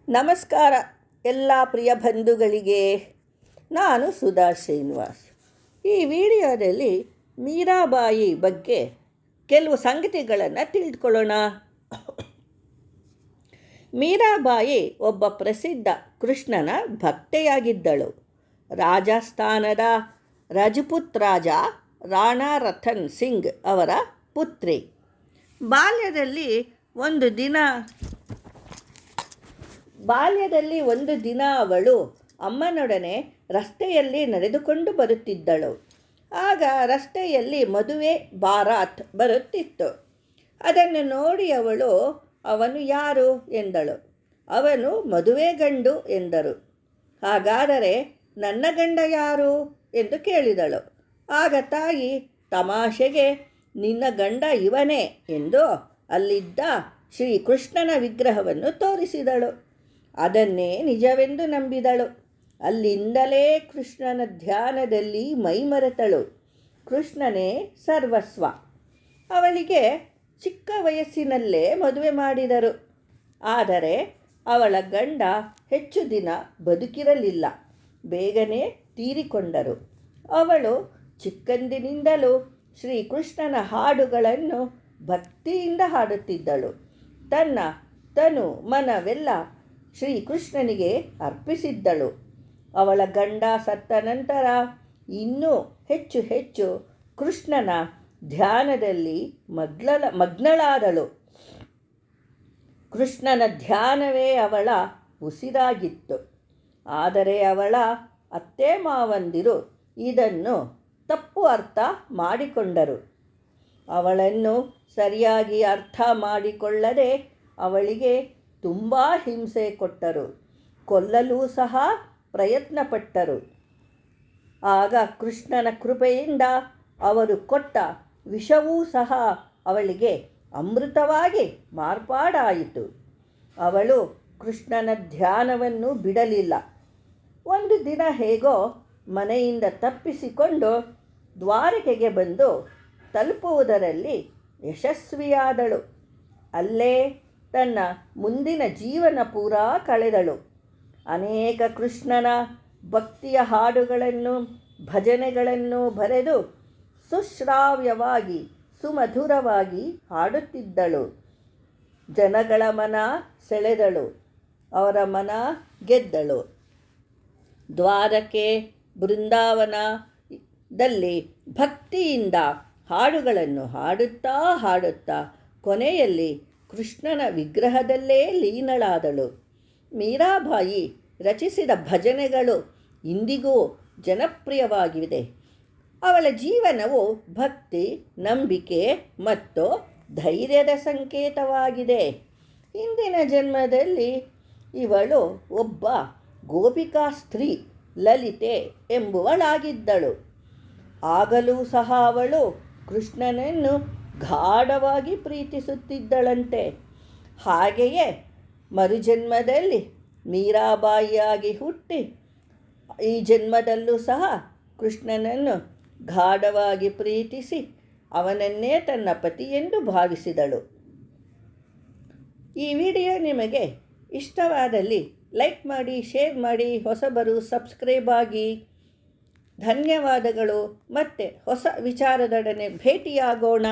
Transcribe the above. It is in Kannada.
ನಮಸ್ಕಾರ ಎಲ್ಲ ಪ್ರಿಯ ಬಂಧುಗಳಿಗೆ. ನಾನು ಸುಧಾ ಶ್ರೀನಿವಾಸ್. ಈ ವಿಡಿಯೋದಲ್ಲಿ ಮೀರಾಬಾಯಿ ಬಗ್ಗೆ ಕೆಲವು ಸಂಗತಿಗಳನ್ನು ತಿಳಿದುಕೊಳ್ಳೋಣ. ಮೀರಾಬಾಯಿ ಒಬ್ಬ ಪ್ರಸಿದ್ಧ ಕೃಷ್ಣನ ಭಕ್ತೆಯಾಗಿದ್ದಳು. ರಾಜಸ್ಥಾನದ ರಜಪೂತ್ ರಾಜ ರಾಣಾ ರತನ್ ಸಿಂಗ್ ಅವರ ಪುತ್ರಿ. ಬಾಲ್ಯದಲ್ಲಿ ಒಂದು ದಿನ ಅವಳು ಅಮ್ಮನೊಡನೆ ರಸ್ತೆಯಲ್ಲಿ ನಡೆದುಕೊಂಡು ಬರುತ್ತಿದ್ದಳು. ಆಗ ರಸ್ತೆಯಲ್ಲಿ ಮದುವೆ ಬಾರಾತ್ ಬರುತ್ತಿತ್ತು. ಅದನ್ನು ನೋಡಿ ಅವಳು, ಅವನು ಯಾರು ಎಂದಳು. ಅವನು ಮದುವೆ ಗಂಡು ಎಂದರು. ಹಾಗಾದರೆ ನನ್ನ ಗಂಡ ಯಾರು ಎಂದು ಕೇಳಿದಳು. ಆಗ ತಾಯಿ ತಮಾಷೆಗೆ, ನಿನ್ನ ಗಂಡ ಇವನೇ ಎಂದು ಅಲ್ಲಿದ್ದ ಶ್ರೀಕೃಷ್ಣನ ವಿಗ್ರಹವನ್ನು ತೋರಿಸಿದಳು. ಅದನ್ನೇ ನಿಜವೆಂದು ನಂಬಿದಳು. ಅಲ್ಲಿಂದಲೇ ಕೃಷ್ಣನ ಧ್ಯಾನದಲ್ಲಿ ಮೈಮರೆತಳು. ಕೃಷ್ಣನೇ ಸರ್ವಸ್ವ. ಅವಳಿಗೆ ಚಿಕ್ಕ ವಯಸ್ಸಿನಲ್ಲೇ ಮದುವೆ ಮಾಡಿದರು. ಆದರೆ ಅವಳ ಗಂಡ ಹೆಚ್ಚು ದಿನ ಬದುಕಿರಲಿಲ್ಲ. ಬೇಗನೆ ತೀರಿಕೊಂಡರು. ಅವಳು ಚಿಕ್ಕಂದಿನಿಂದಲೂ ಶ್ರೀಕೃಷ್ಣನ ಹಾಡುಗಳನ್ನು ಭಕ್ತಿಯಿಂದ ಹಾಡುತ್ತಿದ್ದಳು. ತನ್ನ ತನು ಮನವೆಲ್ಲ ಶ್ರೀಕೃಷ್ಣನಿಗೆ ಅರ್ಪಿಸಿದ್ದಳು. ಅವಳ ಗಂಡ ಸತ್ತ ನಂತರ ಇನ್ನೂ ಹೆಚ್ಚು ಹೆಚ್ಚು ಕೃಷ್ಣನ ಧ್ಯಾನದಲ್ಲಿ ಮಗ್ನಳಾದಳು. ಕೃಷ್ಣನ ಧ್ಯಾನವೇ ಅವಳ ಉಸಿರಾಗಿತ್ತು. ಆದರೆ ಅವಳ ಅತ್ತೆ ಮಾವಂದಿರು ಇದನ್ನು ತಪ್ಪು ಅರ್ಥ ಮಾಡಿಕೊಂಡರು. ಅವಳನ್ನು ಸರಿಯಾಗಿ ಅರ್ಥ ಮಾಡಿಕೊಳ್ಳದೆ ಅವಳಿಗೆ ತುಂಬ ಹಿಂಸೆ ಕೊಟ್ಟರು. ಕೊಲ್ಲಲು ಸಹ ಪ್ರಯತ್ನಪಟ್ಟರು. ಆಗ ಕೃಷ್ಣನ ಕೃಪೆಯಿಂದ ಅವರು ಕೊಟ್ಟ ವಿಷವೂ ಸಹ ಅವಳಿಗೆ ಅಮೃತವಾಗಿ ಮಾರ್ಪಾಡಾಯಿತು. ಅವಳು ಕೃಷ್ಣನ ಧ್ಯಾನವನ್ನು ಬಿಡಲಿಲ್ಲ. ಒಂದು ದಿನ ಹೇಗೋ ಮನೆಯಿಂದ ತಪ್ಪಿಸಿಕೊಂಡು ದ್ವಾರಕೆಗೆ ಬಂದು ತಲುಪುವುದರಲ್ಲಿ ಯಶಸ್ವಿಯಾದಳು. ಅಲ್ಲೇ ತನ್ನ ಮುಂದಿನ ಜೀವನ ಪೂರಾ ಕಳೆದಳು. ಅನೇಕ ಕೃಷ್ಣನ ಭಕ್ತಿಯ ಹಾಡುಗಳನ್ನು ಭಜನೆಗಳನ್ನು ಬರೆದು ಸುಶ್ರಾವ್ಯವಾಗಿ ಸುಮಧುರವಾಗಿ ಹಾಡುತ್ತಿದ್ದಳು. ಜನಗಳ ಮನ ಸೆಳೆದಳು. ಅವರ ಮನ ಗೆದ್ದಳು. ದ್ವಾರಕೆ ಬೃಂದಾವನದಲ್ಲಿ ಭಕ್ತಿಯಿಂದ ಹಾಡುಗಳನ್ನು ಹಾಡುತ್ತಾ ಕೊನೆಯಲ್ಲಿ ಕೃಷ್ಣನ ವಿಗ್ರಹದಲ್ಲೇ ಲೀನಳಾದಳು. ಮೀರಾಬಾಯಿ ರಚಿಸಿದ ಭಜನೆಗಳು ಇಂದಿಗೂ ಜನಪ್ರಿಯವಾಗಿವೆ. ಅವಳ ಜೀವನವು ಭಕ್ತಿ, ನಂಬಿಕೆ ಮತ್ತು ಧೈರ್ಯದ ಸಂಕೇತವಾಗಿದೆ. ಹಿಂದಿನ ಜನ್ಮದಲ್ಲಿ ಇವಳು ಒಬ್ಬ ಗೋಪಿಕಾ ಸ್ತ್ರೀ ಲಲಿತೆ ಎಂಬುವಳಾಗಿದ್ದಳು. ಆಗಲೂ ಸಹ ಅವಳು ಕೃಷ್ಣನನ್ನು ಗಾಢವಾಗಿ ಪ್ರೀತಿಸುತ್ತಿದ್ದಳಂತೆ. ಹಾಗೆಯೇ ಮರುಜನ್ಮದಲ್ಲಿ ಮೀರಾಬಾಯಿಯಾಗಿ ಹುಟ್ಟಿ ಈ ಜನ್ಮದಲ್ಲೂ ಸಹ ಕೃಷ್ಣನನ್ನು ಗಾಢವಾಗಿ ಪ್ರೀತಿಸಿ ಅವನನ್ನೇ ತನ್ನ ಪತಿಯೆಂದು ಭಾವಿಸಿದಳು. ಈ ವಿಡಿಯೋ ನಿಮಗೆ ಇಷ್ಟವಾದಲ್ಲಿ ಲೈಕ್ ಮಾಡಿ, ಶೇರ್ ಮಾಡಿ, ಹೊಸಬರು ಸಬ್ಸ್ಕ್ರೈಬ್ ಆಗಿ. ಧನ್ಯವಾದಗಳು. ಮತ್ತೆ ಹೊಸ ವಿಚಾರದೊಡನೆ ಭೇಟಿಯಾಗೋಣ.